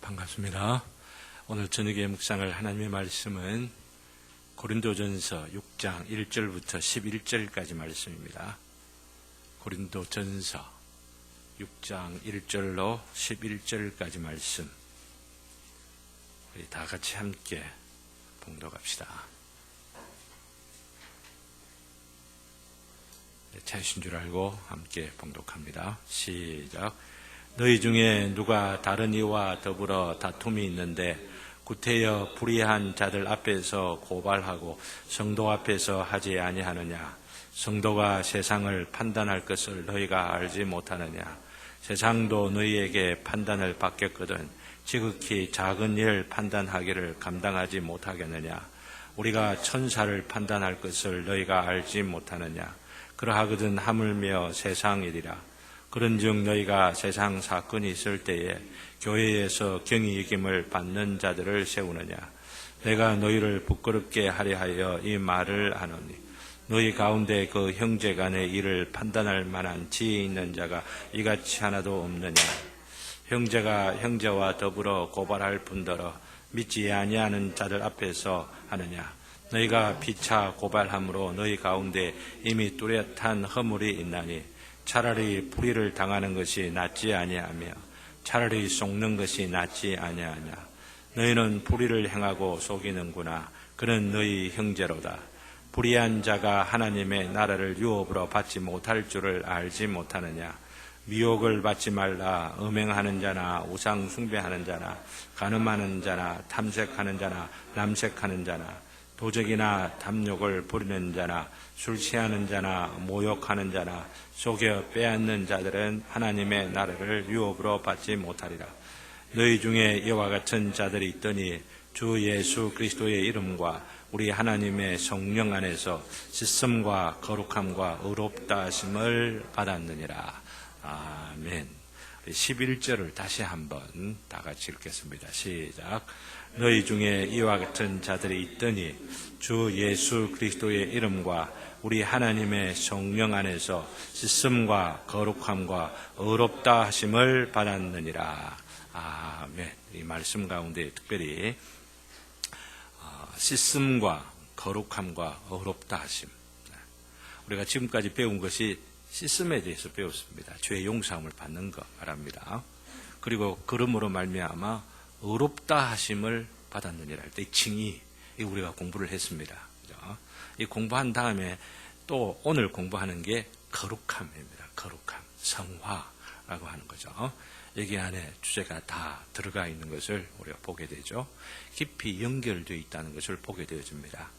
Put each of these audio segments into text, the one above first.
반갑습니다. 오늘 저녁에 묵상할 하나님의 말씀은 고린도전서 6장 1절부터 11절까지 말씀입니다. 고린도전서 6장 1절로 11절까지 말씀, 우리 다 같이 함께 봉독합시다. 차이신 줄 알고 함께 봉독합니다. 시작. 너희 중에 누가 다른 이와 더불어 다툼이 있는데 구태여 불의한 자들 앞에서 고발하고 성도 앞에서 하지 아니하느냐? 성도가 세상을 판단할 것을 너희가 알지 못하느냐? 세상도 너희에게 판단을 받겠거든 지극히 작은 일 판단하기를 감당하지 못하겠느냐? 우리가 천사를 판단할 것을 너희가 알지 못하느냐? 그러하거든 하물며 세상 일이라. 그런즉 너희가 세상 사건이 있을 때에 교회에서 경히 여김을 받는 자들을 세우느냐? 내가 너희를 부끄럽게 하려 하여 이 말을 하노니 너희 가운데 그 형제 간의 일을 판단할 만한 지혜 있는 자가 이같이 하나도 없느냐? 형제가 형제와 더불어 고발할 뿐더러 믿지 아니하는 자들 앞에서 하느냐? 너희가 피차 고발함으로 너희 가운데 이미 뚜렷한 허물이 있나니 차라리 불의를 당하는 것이 낫지 아니하며 차라리 속는 것이 낫지 아니하냐? 너희는 불의를 행하고 속이는구나. 그는 너희 형제로다. 불의한 자가 하나님의 나라를 유업으로 받지 못할 줄을 알지 못하느냐? 미혹을 받지 말라. 음행하는 자나 우상 숭배하는 자나 간음하는 자나 탐색하는 자나 남색하는 자나 도적이나 탐욕을 부리는 자나 술 취하는 자나 모욕하는 자나 속여 빼앗는 자들은 하나님의 나라를 유업으로 받지 못하리라. 너희 중에 이와 같은 자들이 있더니 주 예수 그리스도의 이름과 우리 하나님의 성령 안에서 씻음과 거룩함과 의롭다 하심을 받았느니라. 아멘. 11절을 다시 한번 다 같이 읽겠습니다. 시작. 너희 중에 이와 같은 자들이 있더니 주 예수 그리스도의 이름과 우리 하나님의 성령 안에서 씻음과 거룩함과 의롭다 하심을 받았느니라. 아멘. 이 말씀 가운데 특별히 씻음과 거룩함과 의롭다 하심, 우리가 지금까지 배운 것이 씻음에 대해서 배웠습니다. 죄의 용서함을 받는 것 말합니다. 그리고 그러므로 말미암아 의롭다 하심을 받았느니라 할 때 이 칭의, 우리가 공부를 했습니다. 그죠? 이 공부한 다음에 또 오늘 공부하는 게 거룩함입니다. 거룩함, 성화라고 하는 거죠. 여기 안에 주제가 다 들어가 있는 것을 우리가 보게 되죠. 깊이 연결되어 있다는 것을 보게 되어집니다.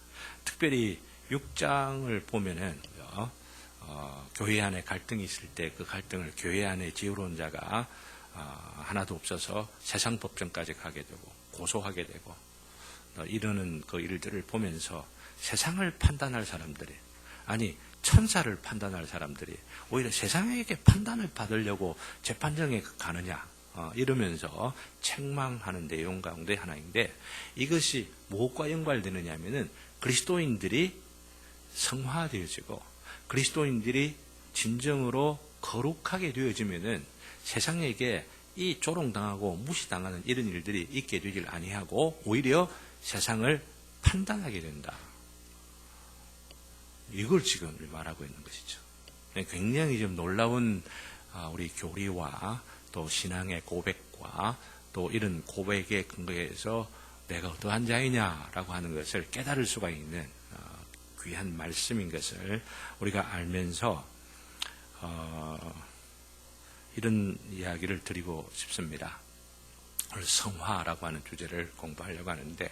특별히 6장을 보면은 교회 안에 갈등이 있을 때 그 갈등을 교회 안에 지혜로운 자가 하나도 없어서 세상 법정까지 가게 되고 고소하게 되고 이러는 그 일들을 보면서 세상을 판단할 사람들이, 아니 천사를 판단할 사람들이 오히려 세상에게 판단을 받으려고 재판정에 가느냐 이러면서 책망하는 내용 가운데 하나인데, 이것이 무엇과 연관되느냐 하면은 그리스도인들이 성화되어지고 그리스도인들이 진정으로 거룩하게 되어지면은 세상에게 이 조롱당하고 무시당하는 이런 일들이 있게 되질 아니하고 오히려 세상을 판단하게 된다. 이걸 지금 말하고 있는 것이죠. 굉장히 좀 놀라운 우리 교리와 또 신앙의 고백과 또 이런 고백의 근거에서 내가 어떠한 자이냐라고 하는 것을 깨달을 수가 있는 귀한 말씀인 것을 우리가 알면서 이런 이야기를 드리고 싶습니다. 오늘 성화라고 하는 주제를 공부하려고 하는데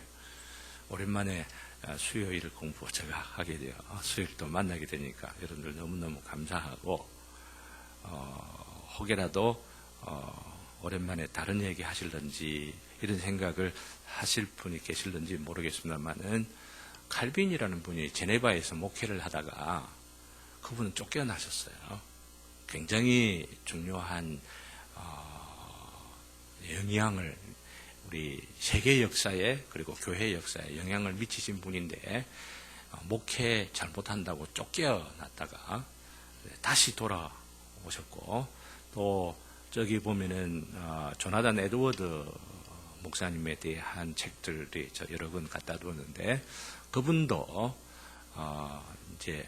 오랜만에 수요일 공부 제가 하게 돼요. 수요일 또 만나게 되니까 여러분들 너무너무 감사하고 혹여라도 오랜만에 다른 얘기 하실런지 이런 생각을 하실 분이 계실런지 모르겠습니다만은 칼빈이라는 분이 제네바에서 목회를 하다가 그분은 쫓겨나셨어요. 굉장히 중요한 영향을 우리 세계 역사에 그리고 교회 역사에 영향을 미치신 분인데 목회 잘못한다고 쫓겨났다가 다시 돌아오셨고, 또 저기 보면은 조나단 에드워드 목사님에 대한 책들이 저 여러 권 갖다 두었는데 그분도 이제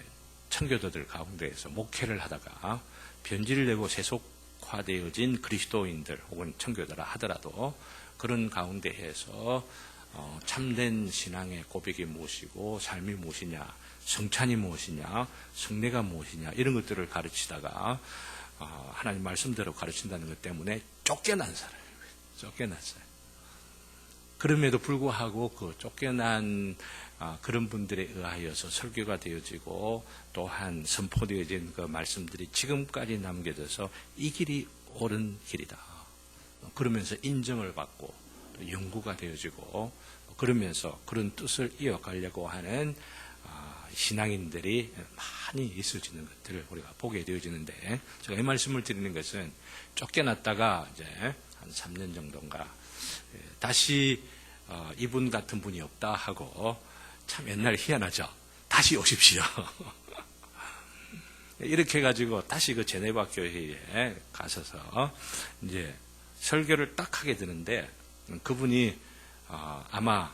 청교도들 가운데에서 목회를 하다가 변질을 내고 세속화되어진 그리스도인들 혹은 청교도라 하더라도 그런 가운데에서 참된 신앙의 고백이 무엇이고 삶이 무엇이냐, 성찬이 무엇이냐, 성례가 무엇이냐 이런 것들을 가르치다가 하나님 말씀대로 가르친다는 것 때문에 쫓겨난 사람이에요. 쫓겨났어요. 그럼에도 불구하고 그 쫓겨난 그런 분들에 의하여서 설교가 되어지고 또한 선포되어진 그 말씀들이 지금까지 남겨져서 이 길이 옳은 길이다. 그러면서 인정을 받고 연구가 되어지고 그러면서 그런 뜻을 이어가려고 하는 신앙인들이 많이 있어지는 것들을 우리가 보게 되어지는데 제가 이 말씀을 드리는 것은 쫓겨났다가 이제 한 3년 정도인가 다시 이분 같은 분이 없다 하고 참 옛날 희한하죠. 다시 오십시오. 이렇게 해가지고 다시 그 제네바 교회에 가셔서 이제 설교를 딱 하게 되는데 그분이 아마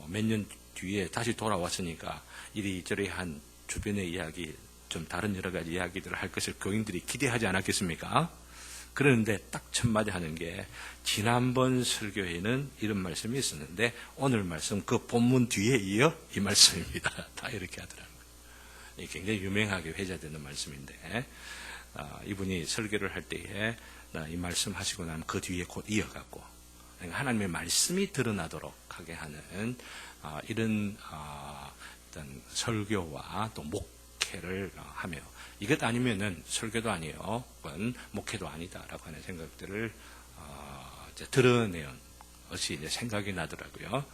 몇 년 뒤에 다시 돌아왔으니까 이리저리 한 주변의 이야기 좀 다른 여러 가지 이야기들을 할 것을 교인들이 기대하지 않았겠습니까? 그런데 딱 첫마디 하는 게 지난번 설교에는 이런 말씀이 있었는데 오늘 말씀 그 본문 뒤에 이어 이 말씀입니다. 다 이렇게 하더라고요. 굉장히 유명하게 회자되는 말씀인데 이분이 설교를 할 때에 이 말씀 하시고 나면 그 뒤에 곧 이어갖고 하나님의 말씀이 드러나도록 하게 하는 이런 어떤 설교와 또 목회를 하며 이것 아니면은 설교도 아니요, 혹은 목회도 아니다라고 하는 생각들을 이제 드러내는 것이 이제 생각이 나더라고요.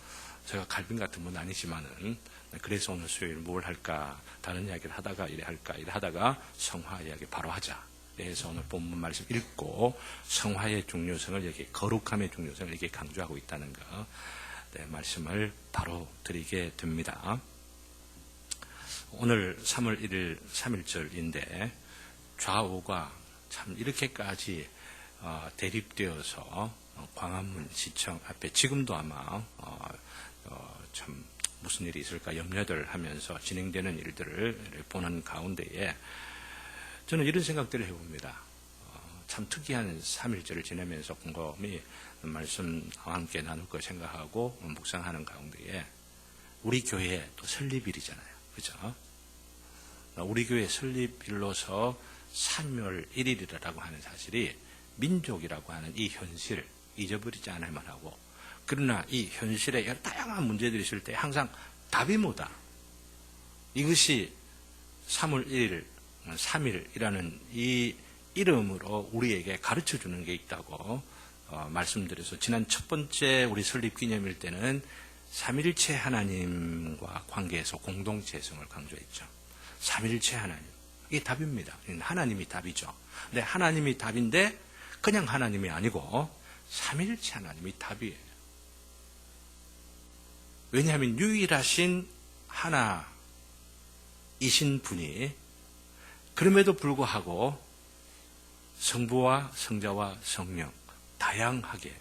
제가 갈빈 같은 분 아니지만은 그래서 오늘 수요일 뭘 할까 다른 이야기를 하다가 이래 할까 이래 하다가 성화 이야기 바로 하자. 그래서 오늘 본문 말씀 읽고 성화의 중요성을 여기 거룩함의 중요성을 이렇게 강조하고 있다는 거 말씀을 바로 드리게 됩니다. 오늘 3월 1일 3.1절인데 좌우가 참 이렇게까지 대립되어서 광화문 시청 앞에 지금도 아마 참 무슨 일이 있을까 염려들 하면서 진행되는 일들을 보는 가운데에 저는 이런 생각들을 해봅니다. 참 특이한 3.1절을 지내면서 곰곰이 말씀과 함께 나눌 거 생각하고 묵상하는 가운데에 우리 교회 또 설립일이잖아요. 그죠? 우리 교회 설립일로서 3월 1일이라고 하는 사실이 민족이라고 하는 이 현실을 잊어버리지 않을만 하고 그러나 이 현실에 여러 다양한 문제들이 있을 때 항상 답이 뭐다. 이것이 3월 1일, 3일이라는 이 이름으로 우리에게 가르쳐주는 게 있다고 말씀드려서 지난 첫 번째 우리 설립기념일 때는 삼일체 하나님과 관계에서 공동체성을 강조했죠. 삼일체 하나님. 이게 답입니다. 하나님이 답이죠. 근데 하나님이 답인데 그냥 하나님이 아니고 삼일체 하나님이 답이에요. 왜냐하면 유일하신 하나이신 분이 그럼에도 불구하고 성부와 성자와 성령 다양하게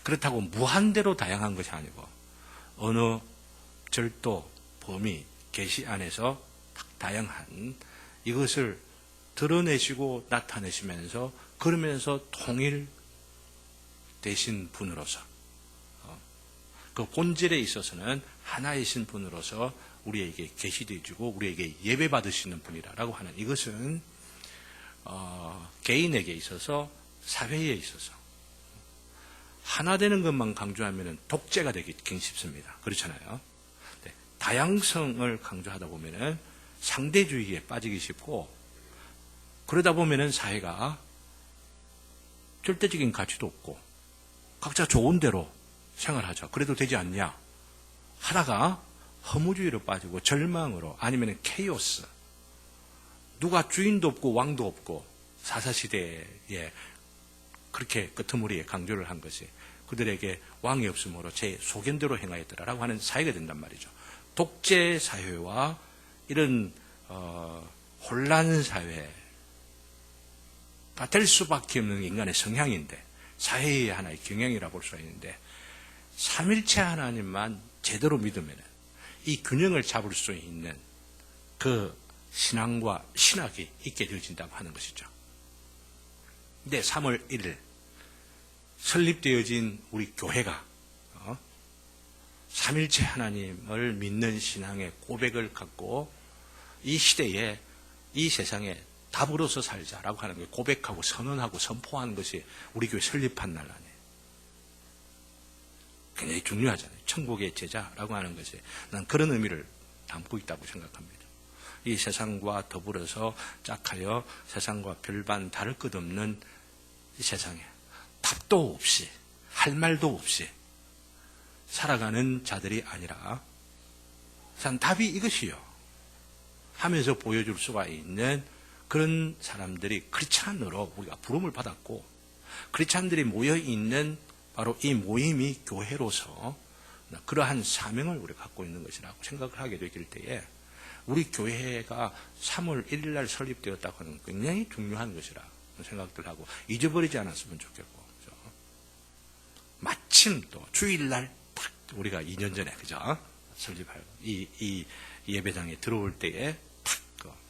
그렇다고 무한대로 다양한 것이 아니고 어느 절도, 범위, 계시 안에서 다양한 이것을 드러내시고 나타내시면서 그러면서 통일되신 분으로서 그 본질에 있어서는 하나이신 분으로서 우리에게 계시되어 주고 우리에게 예배 받으시는 분이라고 하는 이것은 개인에게 있어서 사회에 있어서 하나 되는 것만 강조하면 독재가 되기 쉽습니다. 그렇잖아요. 네, 다양성을 강조하다 보면 상대주의에 빠지기 쉽고 그러다 보면 사회가 절대적인 가치도 없고 각자 좋은 대로 생활하자. 그래도 되지 않냐? 하다가 허무주의로 빠지고 절망으로 아니면 케이오스 누가 주인도 없고 왕도 없고 사사시대에 그렇게 끄트머리에 강조를 한 것이 그들에게 왕이 없으므로 제 소견대로 행하였더라라고 하는 사회가 된단 말이죠. 독재 사회와 이런 혼란 사회가 될 수밖에 없는 인간의 성향인데 사회의 하나의 경향이라 볼 수가 있는데 삼일체 하나님만 제대로 믿으면 이 균형을 잡을 수 있는 그 신앙과 신학이 있게 되어진다고 하는 것이죠. 근데 3월 1일 설립되어진 우리 교회가 삼일체 하나님을 믿는 신앙의 고백을 갖고 이 시대에 이 세상에 답으로서 살자라고 하는 게 고백하고 선언하고 선포하는 것이 우리 교회 설립한 날 아니에요. 굉장히 중요하잖아요. 천국의 제자라고 하는 것이 난 그런 의미를 담고 있다고 생각합니다. 이 세상과 더불어서 짝하여 세상과 별반 다를 것 없는 이 세상에 답도 없이 할 말도 없이 살아가는 자들이 아니라 답이 이것이요 하면서 보여줄 수가 있는 그런 사람들이 크리스찬으로 우리가 부름을 받았고 크리스찬들이 모여있는 바로 이 모임이 교회로서 그러한 사명을 우리가 갖고 있는 것이라고 생각을 하게 되길 때에 우리 교회가 3월 1일 날 설립되었다고 하는 건 굉장히 중요한 것이라 생각들 하고 잊어버리지 않았으면 좋겠고 그죠? 마침 또 주일날 딱 우리가 2년 전에 그죠? 설립할 이 예배장에 들어올 때에 딱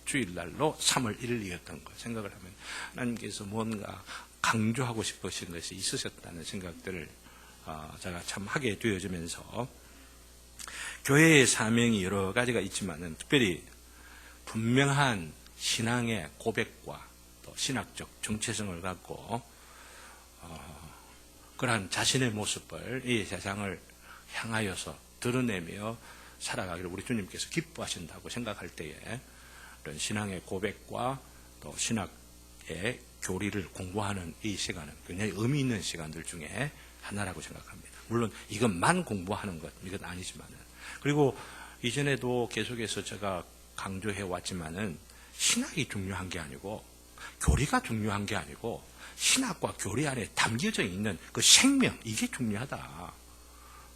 주일날로 3월 1일이었던 거 생각을 하면 하나님께서 뭔가 강조하고 싶으신 것이 있으셨다는 생각들을 제가 참 하게 되어지면서 교회의 사명이 여러 가지가 있지만은 특별히 분명한 신앙의 고백과 또 신학적 정체성을 갖고 그러한 자신의 모습을 이 세상을 향하여서 드러내며 살아가기를 우리 주님께서 기뻐하신다고 생각할 때에 이런 신앙의 고백과 또 신학의 교리를 공부하는 이 시간은 굉장히 의미 있는 시간들 중에 하나라고 생각합니다. 물론 이것만 공부하는 것, 이건 아니지만은. 그리고 이전에도 계속해서 제가 강조해 왔지만은 신학이 중요한 게 아니고 교리가 중요한 게 아니고 신학과 교리 안에 담겨져 있는 그 생명, 이게 중요하다.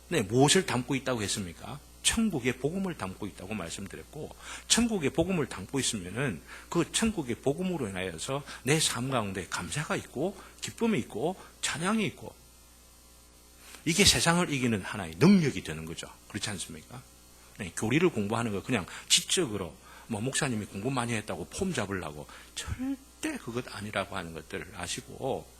네, 무엇을 담고 있다고 했습니까? 천국의 복음을 담고 있다고 말씀드렸고, 천국의 복음을 담고 있으면은 그 천국의 복음으로 인하여서 내 삶 가운데 감사가 있고, 기쁨이 있고, 찬양이 있고, 이게 세상을 이기는 하나의 능력이 되는 거죠. 그렇지 않습니까? 네, 교리를 공부하는 거 그냥 지적으로, 목사님이 공부 많이 했다고 폼 잡으려고 절대 그것 아니라고 하는 것들을 아시고,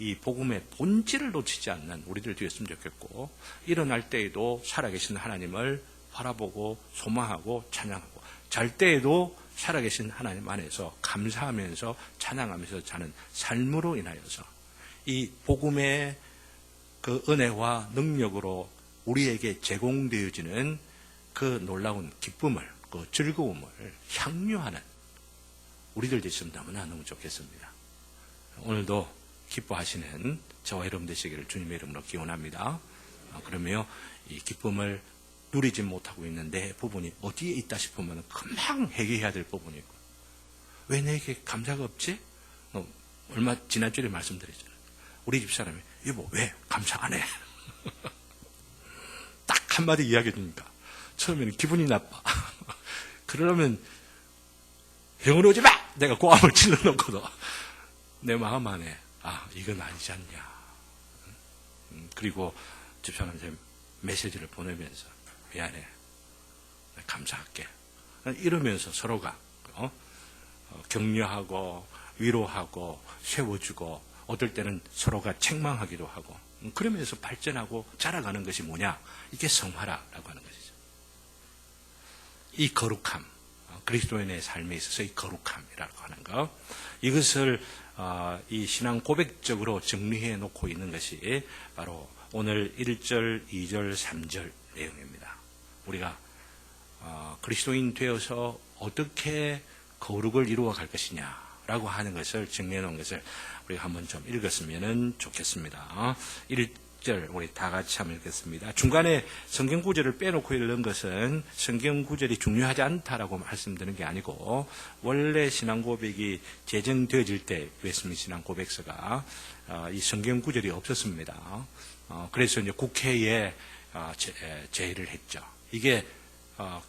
이 복음의 본질을 놓치지 않는 우리들 되었으면 좋겠고 일어날 때에도 살아계신 하나님을 바라보고 소망하고 찬양하고 잘 때에도 살아계신 하나님 안에서 감사하면서 찬양하면서 사는 삶으로 인하여서 이 복음의 그 은혜와 능력으로 우리에게 제공되어지는 그 놀라운 기쁨을 그 즐거움을 향유하는 우리들 됐으면 너무 좋겠습니다. 오늘도 기뻐하시는 저와 여러분 되시기를 주님의 이름으로 기원합니다. 그러면 이 기쁨을 누리지 못하고 있는 내 부분이 어디에 있다 싶으면 금방 해결해야 될 부분이고 왜 내게 감사가 없지? 얼마 지난주에 말씀드렸잖아요. 우리 집사람이 여보 왜 감사 안 해? 딱 한마디 이야기해 주니까 처음에는 기분이 나빠. 그러려면 병원 오지 마! 내가 고함을 질러놓고도 내 마음 안에 이건 아니지 않냐. 그리고 집사람한테 메시지를 보내면서 미안해. 감사할게. 이러면서 서로가 격려하고 위로하고 세워주고 어떨 때는 서로가 책망하기도 하고 그러면서 발전하고 자라가는 것이 뭐냐. 이게 성화라고 하는 것이죠. 이 거룩함. 그리스도인의 삶에 있어서 이 거룩함이라고 하는 것. 이것을 이 신앙 고백적으로 정리해 놓고 있는 것이 바로 오늘 1절, 2절, 3절 내용입니다. 우리가 그리스도인 되어서 어떻게 거룩을 이루어 갈 것이냐라고 하는 것을 정리해 놓은 것을 우리가 한번 좀 읽었으면 좋겠습니다. 1절 우리 다 같이 한번 읽겠습니다. 중간에 성경 구절을 빼놓고 읽는 것은 성경 구절이 중요하지 않다라고 말씀드리는 게 아니고 원래 신앙 고백이 제정되어질 때 웨스민스터 신앙 고백서가 이 성경 구절이 없었습니다. 그래서 이제 국회에 제의를 했죠. 이게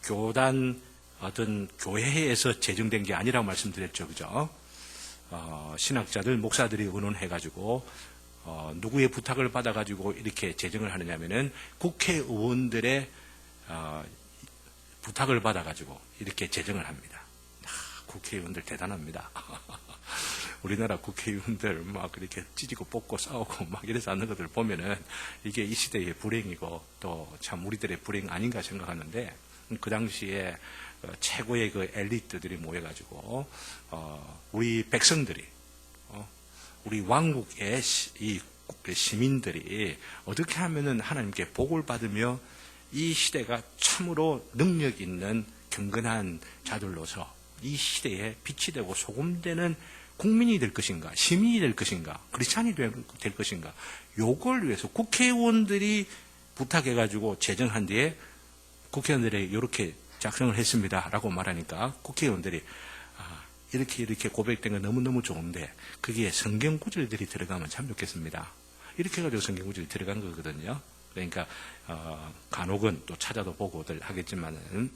교단 어떤 교회에서 제정된 게 아니라고 말씀드렸죠, 그죠? 신학자들 목사들이 의논해가지고 누구의 부탁을 받아가지고 이렇게 제정을 하느냐면은 국회의원들의 부탁을 받아가지고 이렇게 제정을 합니다. 국회의원들 대단합니다. 우리나라 국회의원들 막 이렇게 찢고 뽑고 싸우고 막 이래서 하는 것들 보면은 이게 이 시대의 불행이고 또 참 우리들의 불행 아닌가 생각하는데, 그 당시에 최고의 그 엘리트들이 모여가지고 우리 백성들이 우리 왕국의 이 시민들이 어떻게 하면은 하나님께 복을 받으며 이 시대가 참으로 능력 있는 경건한 자들로서 이 시대에 빛이 되고 소금 되는 국민이 될 것인가, 시민이 될 것인가, 크리스찬이 될 것인가, 요걸 위해서 국회의원들이 부탁해가지고 제정한 뒤에 국회의원들이 이렇게 작성을 했습니다라고 말하니까 국회의원들이 이렇게 고백된 건 너무너무 좋은데 거기에 성경 구절들이 들어가면 참 좋겠습니다. 이렇게 해가지고 성경 구절이 들어간 거거든요. 그러니까 간혹은 또 찾아도 보고들 하겠지만은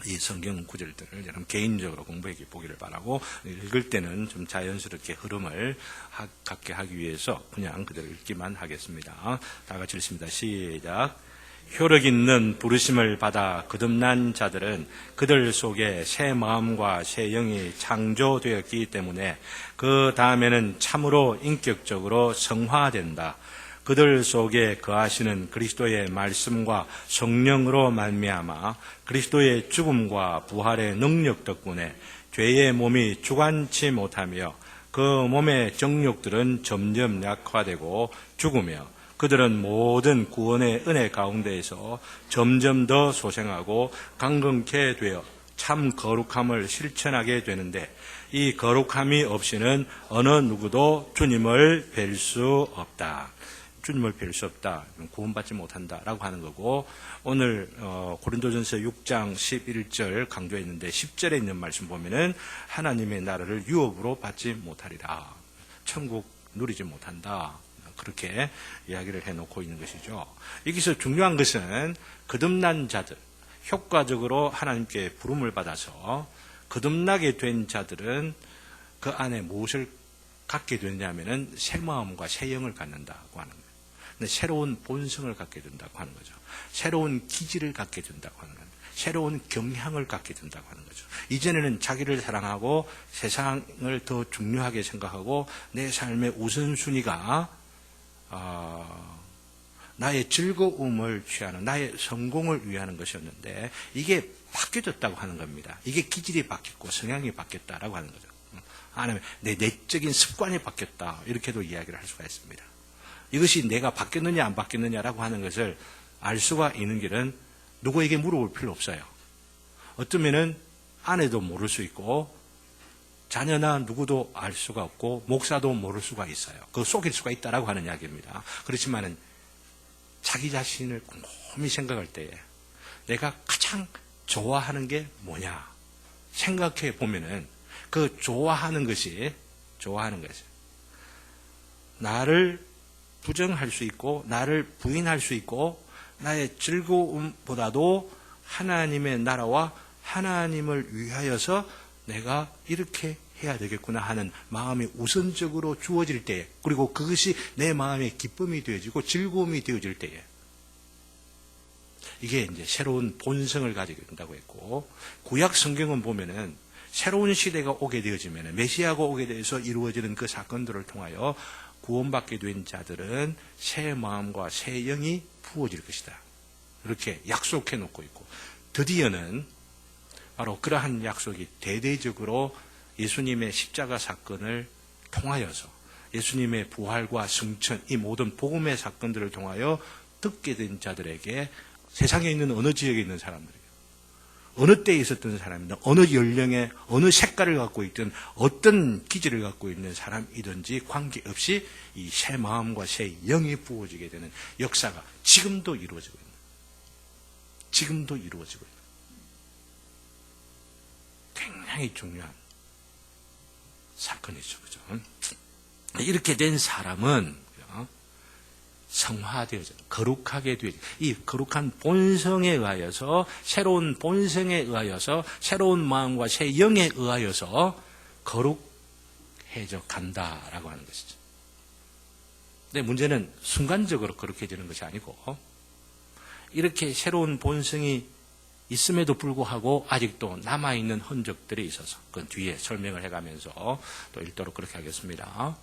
이 성경 구절들을 여러분 개인적으로 공부해 보기를 바라고, 읽을 때는 좀 자연스럽게 흐름을 갖게 하기 위해서 그냥 그대로 읽기만 하겠습니다. 다 같이 읽습니다. 시작. 효력 있는 부르심을 받아 거듭난 자들은 그들 속에 새 마음과 새 영이 창조되었기 때문에 그 다음에는 참으로 인격적으로 성화된다. 그들 속에 거하시는 그리스도의 말씀과 성령으로 말미암아 그리스도의 죽음과 부활의 능력 덕분에 죄의 몸이 주관치 못하며 그 몸의 정욕들은 점점 약화되고 죽으며 그들은 모든 구원의 은혜 가운데에서 점점 더 소생하고 강건케 되어 참 거룩함을 실천하게 되는데, 이 거룩함이 없이는 어느 누구도 주님을 뵐 수 없다. 주님을 뵐 수 없다. 구원받지 못한다라고 하는 거고, 오늘 고린도전서 6장 11절 강조했는데 10절에 있는 말씀 보면은 하나님의 나라를 유업으로 받지 못하리라. 천국 누리지 못한다. 그렇게 이야기를 해놓고 있는 것이죠. 여기서 중요한 것은 거듭난 자들, 효과적으로 하나님께 부름을 받아서 거듭나게 된 자들은 그 안에 무엇을 갖게 되냐면은 새 마음과 새 영을 갖는다고 하는 거예요. 근데 새로운 본성을 갖게 된다고 하는 거죠. 새로운 기질을 갖게 된다고 하는 거예요. 새로운 경향을 갖게 된다고 하는 거죠. 이전에는 자기를 사랑하고 세상을 더 중요하게 생각하고 내 삶의 우선순위가 나의 즐거움을 취하는, 나의 성공을 위하는 것이었는데 이게 바뀌어졌다고 하는 겁니다. 이게 기질이 바뀌었고 성향이 바뀌었다라고 하는 거죠. 아니면 내 내적인 습관이 바뀌었다, 이렇게도 이야기를 할 수가 있습니다. 이것이 내가 바뀌었느냐 안 바뀌었느냐라고 하는 것을 알 수가 있는 길은 누구에게 물어볼 필요 없어요. 어쩌면은 아내도 모를 수 있고 자녀나 누구도 알 수가 없고 목사도 모를 수가 있어요. 그거 속일 수가 있다라고 하는 이야기입니다. 그렇지만은 자기 자신을 곰곰이 생각할 때에 내가 가장 좋아하는 게 뭐냐 생각해 보면은 그 좋아하는 것이 나를 부정할 수 있고 나를 부인할 수 있고 나의 즐거움보다도 하나님의 나라와 하나님을 위하여서 내가 이렇게 해야 되겠구나 하는 마음이 우선적으로 주어질 때에, 그리고 그것이 내 마음의 기쁨이 되어지고 즐거움이 되어질 때에, 이게 이제 새로운 본성을 가지게 된다고 했고, 구약 성경은 보면은 새로운 시대가 오게 되어지면, 메시아가 오게 돼서 이루어지는 그 사건들을 통하여 구원받게 된 자들은 새 마음과 새 영이 부어질 것이다. 이렇게 약속해 놓고 있고, 드디어는 바로 그러한 약속이 대대적으로 예수님의 십자가 사건을 통하여서 예수님의 부활과 승천, 이 모든 복음의 사건들을 통하여 듣게 된 자들에게, 세상에 있는 어느 지역에 있는 사람들에게, 어느 때에 있었던 사람이든 어느 연령에 어느 색깔을 갖고 있든 어떤 기질을 갖고 있는 사람이든지 관계없이 이 새 마음과 새 영이 부어지게 되는 역사가 지금도 이루어지고 있는, 지금도 이루어지고 있는 굉장히 중요한 사건이죠. 그죠? 이렇게 된 사람은 성화되어져, 거룩하게 되어져. 이 거룩한 본성에 의하여서, 새로운 본성에 의하여서, 새로운 마음과 새 영에 의하여서 거룩해져 간다라고 하는 것이죠. 근데 문제는 순간적으로 그렇게 되는 것이 아니고 이렇게 새로운 본성이 있음에도 불구하고 아직도 남아있는 흔적들이 있어서 그 뒤에 설명을 해가면서 또 읽도록 그렇게 하겠습니다.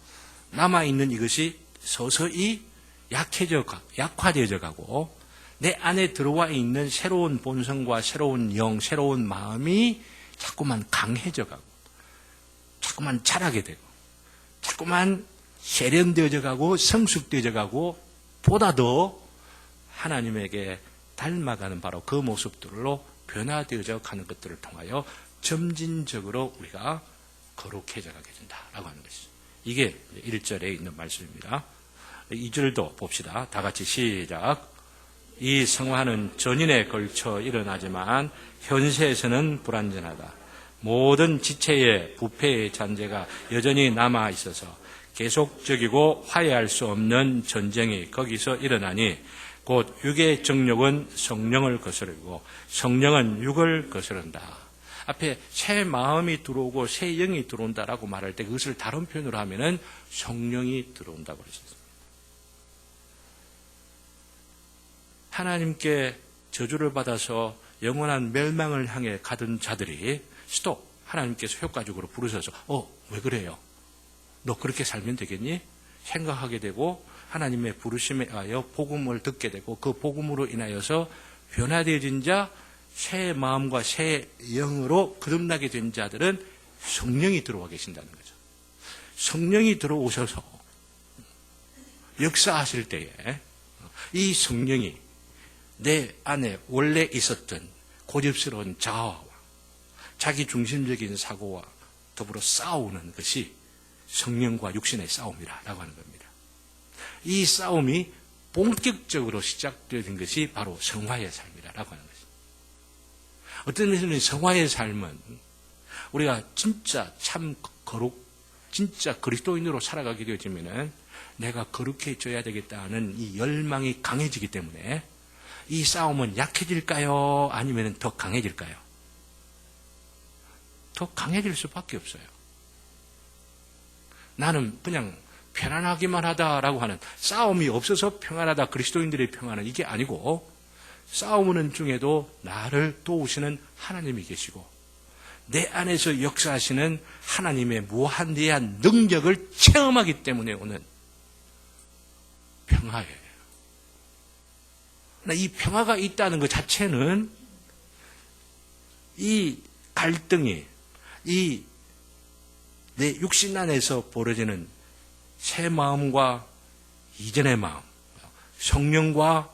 남아있는 이것이 서서히 약화되어져 가고 내 안에 들어와 있는 새로운 본성과 새로운 영, 새로운 마음이 자꾸만 강해져 가고 자꾸만 자라게 되고 자꾸만 세련되어져 가고 성숙되어져 가고 보다 더 하나님에게 닮아가는 바로 그 모습들로 변화되어져 가는 것들을 통하여 점진적으로 우리가 거룩해져 가게 된다라고 하는 것이죠. 이게 1절에 있는 말씀입니다. 2절도 봅시다. 다 같이 시작. 이 성화는 전인에 걸쳐 일어나지만 현세에서는 불완전하다. 모든 지체의 부패의 잔재가 여전히 남아 있어서 계속적이고 화해할 수 없는 전쟁이 거기서 일어나니 곧 육의 정욕은 성령을 거스르고 성령은 육을 거스른다. 앞에 새 마음이 들어오고 새 영이 들어온다라고 말할 때 그것을 다른 표현으로 하면은 성령이 들어온다고 그랬습니다. 하나님께 저주를 받아서 영원한 멸망을 향해 가던 자들이 스톱! 하나님께서 효과적으로 부르셔서 왜 그래요? 너 그렇게 살면 되겠니? 생각하게 되고 하나님의 부르심에 의하여 복음을 듣게 되고 그 복음으로 인하여서 변화되어진 자, 새 마음과 새 영으로 거듭나게 된 자들은 성령이 들어와 계신다는 거죠. 성령이 들어오셔서 역사하실 때에 이 성령이 내 안에 원래 있었던 고집스러운 자아와 자기 중심적인 사고와 더불어 싸우는 것이 성령과 육신의 싸움이라고 하는 겁니다. 이 싸움이 본격적으로 시작된 것이 바로 성화의 삶이라고 하는 것입니다. 어떤 면에서는 성화의 삶은 우리가 진짜 참 진짜 그리스도인으로 살아가게 되어지면은 내가 거룩해져야 되겠다는 이 열망이 강해지기 때문에 이 싸움은 약해질까요? 아니면 더 강해질까요? 더 강해질 수밖에 없어요. 나는 그냥 편안하기만 하다라고 하는 싸움이 없어서 평안하다, 그리스도인들의 평안은 이게 아니고 싸우는 중에도 나를 도우시는 하나님이 계시고 내 안에서 역사하시는 하나님의 무한대한 능력을 체험하기 때문에 오는 평화예요. 이 평화가 있다는 것 자체는 이 갈등이 내 육신 안에서 벌어지는 새 마음과 이전의 마음, 성령과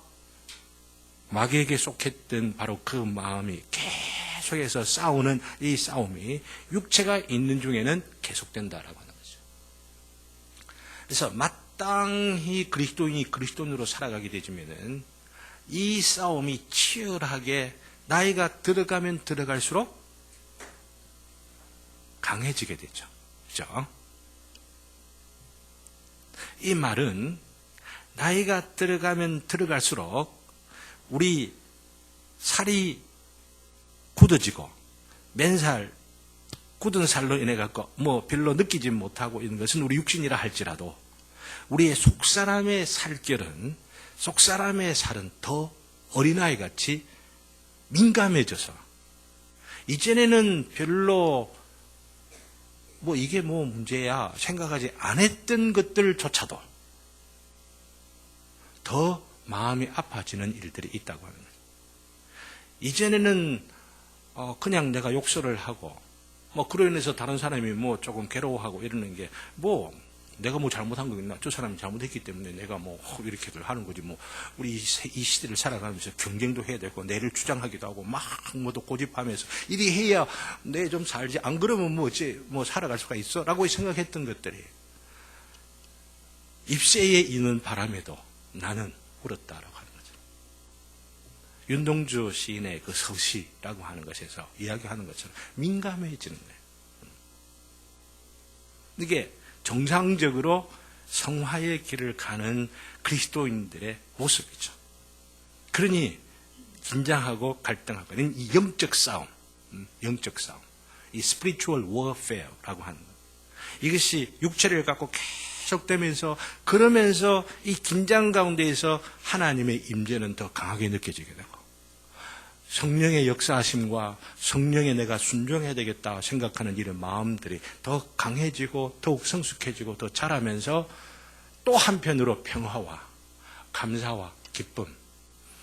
마귀에게 속했던 바로 그 마음이 계속해서 싸우는 이 싸움이 육체가 있는 중에는 계속된다라고 하는 거죠. 그래서 마땅히 그리스도인이 그리스도인으로 살아가게 되지면은 이 싸움이 치열하게 나이가 들어가면 들어갈수록 강해지게 되죠. 그렇죠? 이 말은 나이가 들어가면 들어갈수록 우리 살이 굳어지고 맨살 굳은 살로 인해 갖고 별로 느끼지 못하고 있는 것은 우리 육신이라 할지라도 우리의 속사람의 살결은 속사람의 살은 더 어린아이같이 민감해져서 이전에는 별로 이게 문제야 생각하지 안 했던 것들조차도 더 마음이 아파지는 일들이 있다고 하는 거죠. 이전에는 그냥 내가 욕설을 하고 그로 인해서 다른 사람이 조금 괴로워하고 이러는 게 내가 잘못한 거 있나? 저 사람이 잘못했기 때문에 내가 이렇게들 하는 거지. 우리 이 시대를 살아가면서 경쟁도 해야 되고, 내를 주장하기도 하고, 또 고집하면서, 이리 해야 내 좀 살지. 안 그러면 살아갈 수가 있어? 라고 생각했던 것들이, 입새에 있는 바람에도 나는 울었다라고 하는 거죠. 윤동주 시인의 그 서시라고 하는 것에서 이야기하는 것처럼 민감해지는 거예요. 이게 정상적으로 성화의 길을 가는 그리스도인들의 모습이죠. 그러니 긴장하고 갈등하고 이 영적 싸움, 이 spiritual warfare라고 하는 것. 이것이 육체를 갖고 계속되면서 그러면서 이 긴장 가운데에서 하나님의 임재는 더 강하게 느껴지게 되고 성령의 역사하심과 성령에 내가 순종해야 되겠다 생각하는 이런 마음들이 더 강해지고 더욱 성숙해지고 더 자라면서 또 한편으로 평화와 감사와 기쁨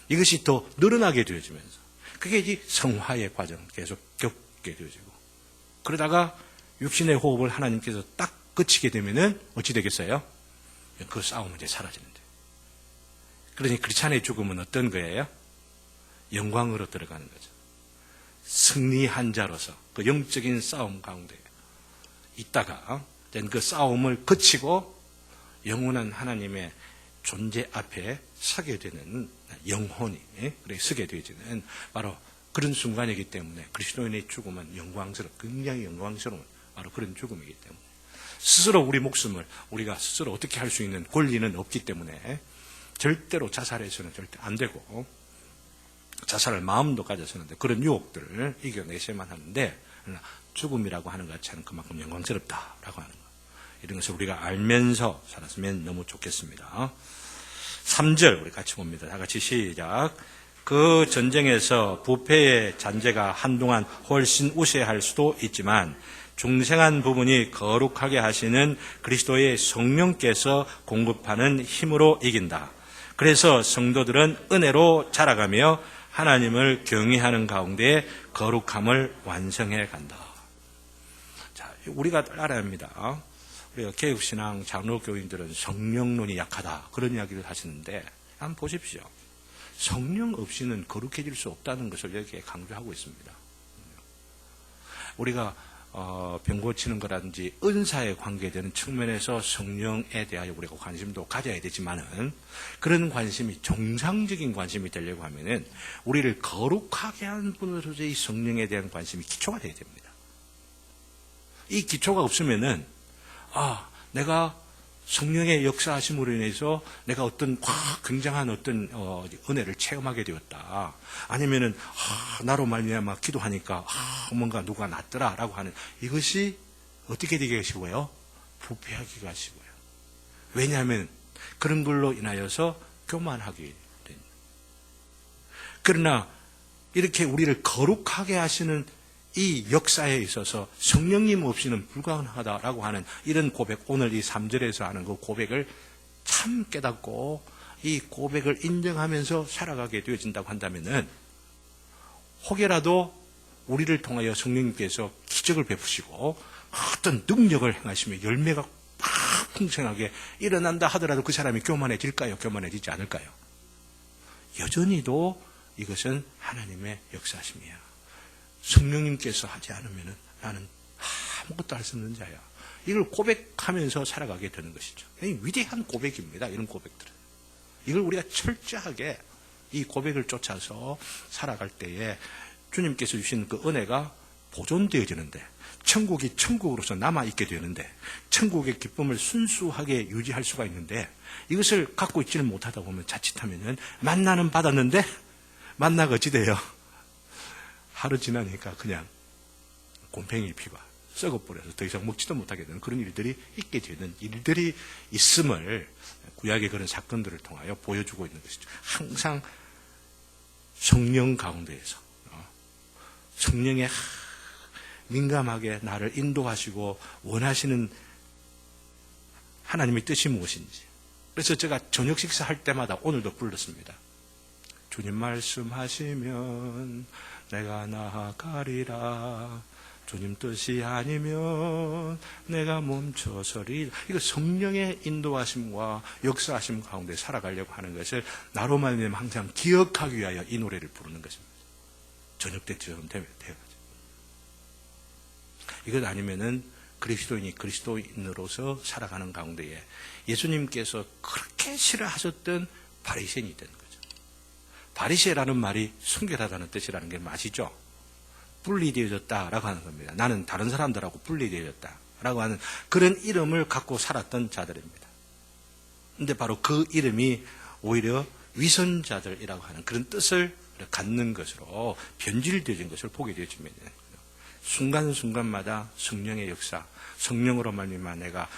이것이 더 늘어나게 되어지면서 그게 이제 성화의 과정 계속 겪게 되어지고 그러다가 육신의 호흡을 하나님께서 딱 그치게 되면은 어찌 되겠어요? 그 싸움은 이제 사라지는데. 그러니 크리스찬의 죽음은 어떤 거예요? 영광으로 들어가는 거죠. 승리한 자로서 그 영적인 싸움 가운데 있다가 그 싸움을 거치고 영원한 하나님의 존재 앞에 서게 되는 영혼이 서게 되어지는 바로 그런 순간이기 때문에 그리스도인의 죽음은 굉장히 영광스러운 바로 그런 죽음이기 때문에 스스로 우리 목숨을 우리가 스스로 어떻게 할 수 있는 권리는 없기 때문에 절대로 자살해서는 절대 안 되고 자살할 마음도 가져서는 그런 유혹들을 이겨내셔야만 하는데 죽음이라고 하는 것 자체는 그만큼 영광스럽다라고 하는 것 이런 것을 우리가 알면서 살았으면 너무 좋겠습니다. 3절 우리 같이 봅니다. 다 같이 시작. 그 전쟁에서 부패의 잔재가 한동안 훨씬 우세할 수도 있지만 중생한 부분이 거룩하게 하시는 그리스도의 성령께서 공급하는 힘으로 이긴다. 그래서 성도들은 은혜로 자라가며 하나님을 경외하는 가운데 거룩함을 완성해 간다. 자, 우리가 알아야 합니다. 우리가 개혁신앙 장로교인들은 성령론이 약하다. 그런 이야기를 하시는데 한번 보십시오. 성령 없이는 거룩해질 수 없다는 것을 여기에 강조하고 있습니다. 우리가 병 고치는 거라든지 은사에 관계되는 측면에서 성령에 대하여 우리가 관심도 가져야 되지만은 그런 관심이 정상적인 관심이 되려고 하면은 우리를 거룩하게 하는 분으로서 이 성령에 대한 관심이 기초가 되어야 됩니다. 이 기초가 없으면은 내가 성령의 역사하심으로 인해서 내가 어떤 굉장한 어떤 은혜를 체험하게 되었다. 아니면은 나로 말미암아 기도하니까 뭔가 누가 낫더라라고 하는 이것이 어떻게 되게 하시고요? 부패하기가 하시고요. 왜냐하면 그런 걸로 인하여서 교만하게 됩니다. 그러나 이렇게 우리를 거룩하게 하시는 이 역사에 있어서 성령님 없이는 불가능하다라고 하는 이런 고백, 오늘 이 3절에서 하는 그 고백을 참 깨닫고 이 고백을 인정하면서 살아가게 되어진다고 한다면은 혹여라도 우리를 통하여 성령님께서 기적을 베푸시고 어떤 능력을 행하시며 열매가 팍 풍성하게 일어난다 하더라도 그 사람이 교만해질까요? 교만해지지 않을까요? 여전히도 이것은 하나님의 역사심이야. 성령님께서 하지 않으면 나는 아무것도 할 수 없는 자야. 이걸 고백하면서 살아가게 되는 것이죠. 위대한 고백입니다. 이런 고백들은. 이걸 우리가 철저하게 이 고백을 쫓아서 살아갈 때에 주님께서 주신 그 은혜가 보존되어지는데 천국이 천국으로서 남아있게 되는데 천국의 기쁨을 순수하게 유지할 수가 있는데 이것을 갖고 있지를 못하다 보면 자칫하면 만나는 받았는데 만나가 어찌 돼요? 하루 지나니까 그냥 곰팡이 피가 썩어버려서 더 이상 먹지도 못하게 되는 그런 일들이 있게 되는 일들이 있음을 구약의 그런 사건들을 통하여 보여주고 있는 것이죠. 항상 성령 가운데에서 성령에 민감하게 나를 인도하시고 원하시는 하나님의 뜻이 무엇인지. 그래서 제가 저녁 식사할 때마다 오늘도 불렀습니다. 주님 말씀하시면 내가 나아가리라. 주님 뜻이 아니면 내가 멈춰서리. 이거 성령의 인도하심과 역사하심 가운데 살아가려고 하는 것을 나로 말미암아 항상 기억하기 위하여 이 노래를 부르는 것입니다. 저녁 때처럼 되어가지고. 이것 아니면은 그리스도인이 그리스도인으로서 살아가는 가운데에 예수님께서 그렇게 싫어하셨던 바리새인이 되는 거죠. 바리새라는 말이 순결하다는 뜻이라는 게 아시죠? 분리되어졌다라고 하는 겁니다. 나는 다른 사람들하고 분리되어졌다라고 하는 그런 이름을 갖고 살았던 자들입니다. 그런데 바로 그 이름이 오히려 위선자들이라고 하는 그런 뜻을 갖는 것으로 변질되어진 것을 보게 되어집니다. 순간순간마다 성령의 역사, 성령으로 말미암아 내가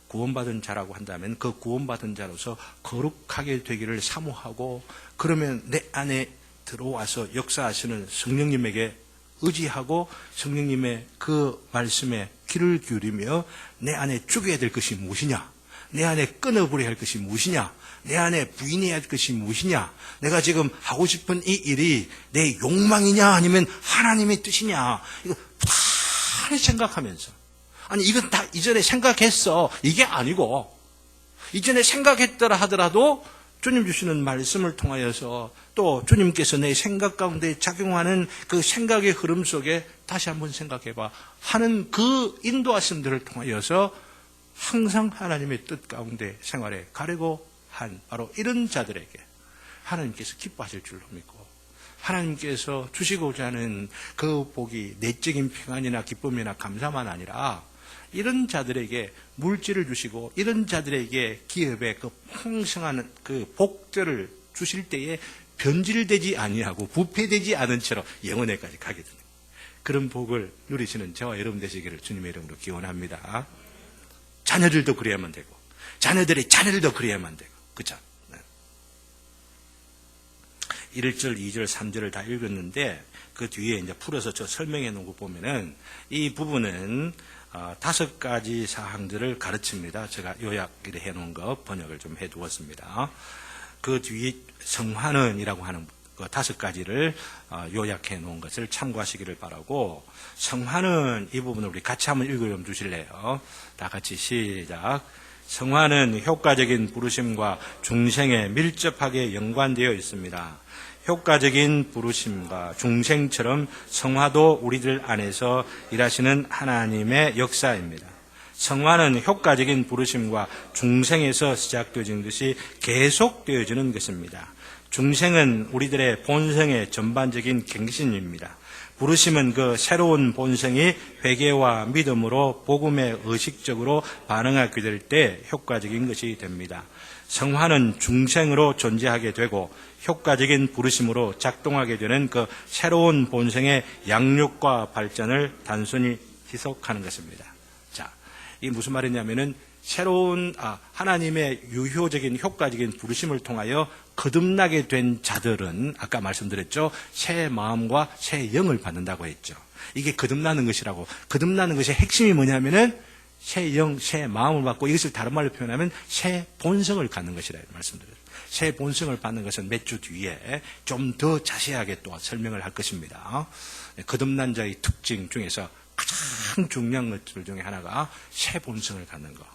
구원받은 자라고 한다면 그 구원받은 자로서 거룩하게 되기를 사모하고, 그러면 내 안에 들어와서 역사하시는 성령님에게 의지하고 성령님의 그 말씀에 귀를 기울이며 내 안에 죽여야 될 것이 무엇이냐, 내 안에 끊어버려야 할 것이 무엇이냐, 내 안에 부인해야 할 것이 무엇이냐, 내가 지금 하고 싶은 이 일이 내 욕망이냐 아니면 하나님의 뜻이냐, 이거 다 생각하면서, 아니 이건 다 이전에 생각했어, 이게 아니고 이전에 생각했더라 하더라도 주님 주시는 말씀을 통하여서 또 주님께서 내 생각 가운데 작용하는 그 생각의 흐름 속에 다시 한번 생각해봐 하는 그 인도하심들을 통하여서 항상 하나님의 뜻 가운데 생활에 가려고 한 바로 이런 자들에게 하나님께서 기뻐하실 줄로 믿고, 하나님께서 주시고자 하는 그 복이 내적인 평안이나 기쁨이나 감사만 아니라 이런 자들에게 물질을 주시고 이런 자들에게 기업의 그 풍성한 그 복들을 주실 때에 변질되지 아니하고 부패되지 않은 채로 영원에까지 가게 됩니다. 그런 복을 누리시는 저와 여러분 되시기를 주님의 이름으로 기원합니다. 자녀들도 그래야만 되고 자녀들의 자녀들도 그래야만 되고, 그렇죠? 1절, 2절, 3절을 다 읽었는데 그 뒤에 이제 풀어서 저 설명해 놓은 거 보면은 이 부분은 5가지 사항들을 가르칩니다. 제가 요약을 해 놓은 거 번역을 좀 해 두었습니다. 그 뒤에 성화는이라고 하는 그 5가지를 요약해 놓은 것을 참고하시기를 바라고, 성화는 이 부분을 우리 같이 한번 읽어 주실래요? 다 같이 시작. 성화는 효과적인 부르심과 중생에 밀접하게 연관되어 있습니다. 효과적인 부르심과 중생처럼 성화도 우리들 안에서 일하시는 하나님의 역사입니다. 성화는 효과적인 부르심과 중생에서 시작되어지는 것이 계속되어지는 것입니다. 중생은 우리들의 본성의 전반적인 갱신입니다. 부르심은 그 새로운 본성이 회개와 믿음으로 복음에 의식적으로 반응하게 될 때 효과적인 것이 됩니다. 성화는 중생으로 존재하게 되고 효과적인 부르심으로 작동하게 되는 그 새로운 본성의 양육과 발전을 단순히 지속하는 것입니다. 자, 이게 무슨 말이냐면은 새로운 하나님의 유효적인 효과적인 부르심을 통하여 거듭나게 된 자들은 아까 말씀드렸죠. 새 마음과 새 영을 받는다고 했죠. 이게 거듭나는 것이라고. 거듭나는 것의 핵심이 뭐냐면은 새 영, 새 마음을 받고, 이것을 다른 말로 표현하면 새 본성을 갖는 것이라 말씀드렸죠. 새 본성을 받는 것은 몇 주 뒤에 좀 더 자세하게 또 설명을 할 것입니다. 거듭난 자의 특징 중에서 가장 중요한 것들 중에 하나가 새 본성을 갖는 것.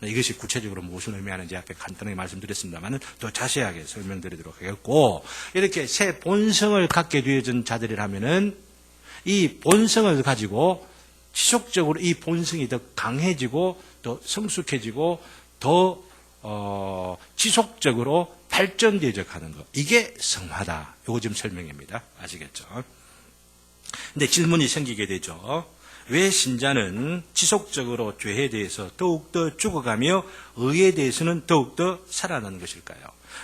이것이 구체적으로 무엇을 의미하는지 앞에 간단하게 말씀드렸습니다만 더 자세하게 설명드리도록 하겠고, 이렇게 새 본성을 갖게 되어진 자들이라면은 이 본성을 가지고 지속적으로 이 본성이 더 강해지고 더 성숙해지고 더 지속적으로 발전되어 가는 것, 이게 성화다. 이거 지금 설명입니다. 아시겠죠? 근데 질문이 생기게 되죠. 왜 신자는 지속적으로 죄에 대해서 더욱더 죽어가며 의에 대해서는 더욱더 살아나는 것일까요?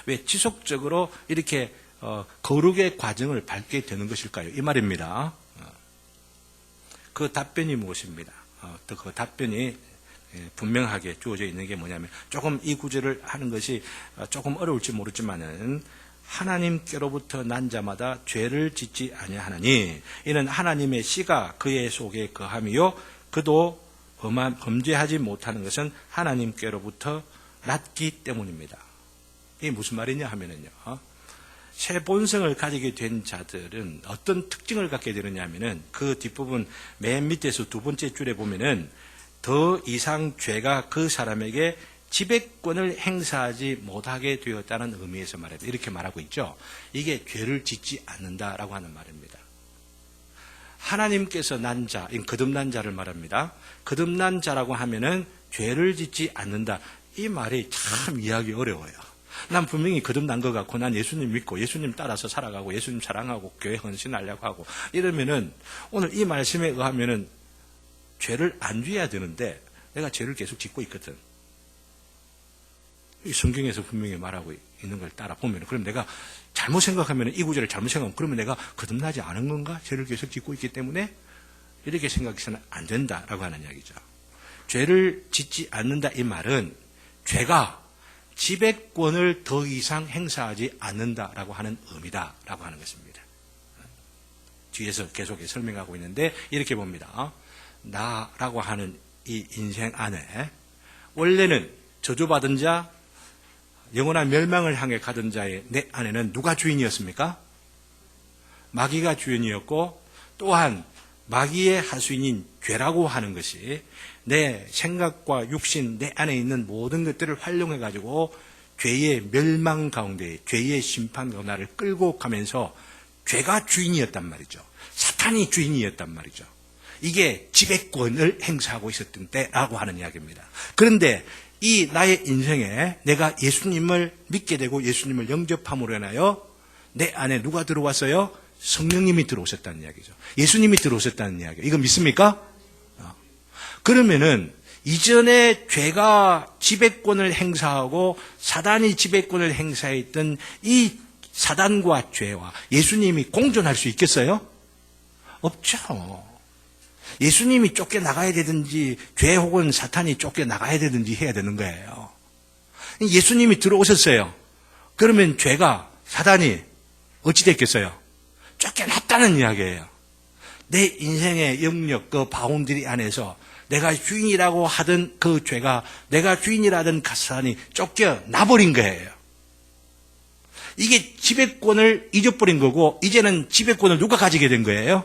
왜 지속적으로 이렇게 거룩의 과정을 밟게 되는 것일까요? 이 말입니다. 그 답변이 무엇입니다? 또 그 답변이 분명하게 주어져 있는 게 뭐냐면, 조금 이 구절을 하는 것이 조금 어려울지 모르지만은, 하나님께로부터 난 자마다 죄를 짓지 아니하나니 이는 하나님의 씨가 그의 속에 거함이요 그도 범죄하지 못하는 것은 하나님께로부터 났기 때문입니다. 이게 무슨 말이냐 하면은요, 새 본성을 가지게 된 자들은 어떤 특징을 갖게 되느냐 하면은, 그 뒷부분 맨 밑에서 2번째 줄에 보면은 더 이상 죄가 그 사람에게 지배권을 행사하지 못하게 되었다는 의미에서 말합니다. 이렇게 말하고 있죠. 이게 죄를 짓지 않는다라고 하는 말입니다. 하나님께서 난 자, 거듭난 자를 말합니다. 거듭난 자라고 하면은 죄를 짓지 않는다. 이 말이 참 이해하기 어려워요. 난 분명히 거듭난 것 같고, 난 예수님 믿고 예수님 따라서 살아가고 예수님 사랑하고 교회 헌신하려고 하고 이러면은, 오늘 이 말씀에 의하면은 죄를 안 지어야 되는데 내가 죄를 계속 짓고 있거든. 이 성경에서 분명히 말하고 있는 걸 따라 보면, 그럼 내가 잘못 생각하면, 이 구절을 잘못 생각하면, 그러면 내가 거듭나지 않은 건가? 죄를 계속 짓고 있기 때문에 이렇게 생각해서는 안 된다라고 하는 이야기죠. 죄를 짓지 않는다 이 말은 죄가 지배권을 더 이상 행사하지 않는다라고 하는 의미다라고 하는 것입니다. 뒤에서 계속 설명하고 있는데 이렇게 봅니다. 나라고 하는 이 인생 안에 원래는 저주받은 자, 영원한 멸망을 향해 가던 자의 내 안에는 누가 주인이었습니까? 마귀가 주인이었고 또한 마귀의 하수인인 죄라고 하는 것이 내 생각과 육신, 내 안에 있는 모든 것들을 활용해 가지고 죄의 멸망 가운데, 죄의 심판 가운데 나를 끌고 가면서 죄가 주인이었단 말이죠. 사탄이 주인이었단 말이죠. 이게 지배권을 행사하고 있었던 때라고 하는 이야기입니다. 그런데 이 나의 인생에 내가 예수님을 믿게 되고 예수님을 영접함으로 인하여 내 안에 누가 들어왔어요? 성령님이 들어오셨다는 이야기죠. 예수님이 들어오셨다는 이야기예요. 이거 믿습니까? 그러면은 이전에 죄가 지배권을 행사하고 사단이 지배권을 행사했던 이 사단과 죄와 예수님이 공존할 수 있겠어요? 없죠. 예수님이 쫓겨나가야 되든지 죄 혹은 사탄이 쫓겨나가야 되든지 해야 되는 거예요. 예수님이 들어오셨어요. 그러면 죄가 사단이 어찌 됐겠어요? 쫓겨났다는 이야기예요. 내 인생의 영역 그 바운드리 안에서 내가 주인이라고 하던 그 죄가 내가 주인이라던 사단이 쫓겨나버린 거예요. 이게 지배권을 잊어버린 거고 이제는 지배권을 누가 가지게 된 거예요?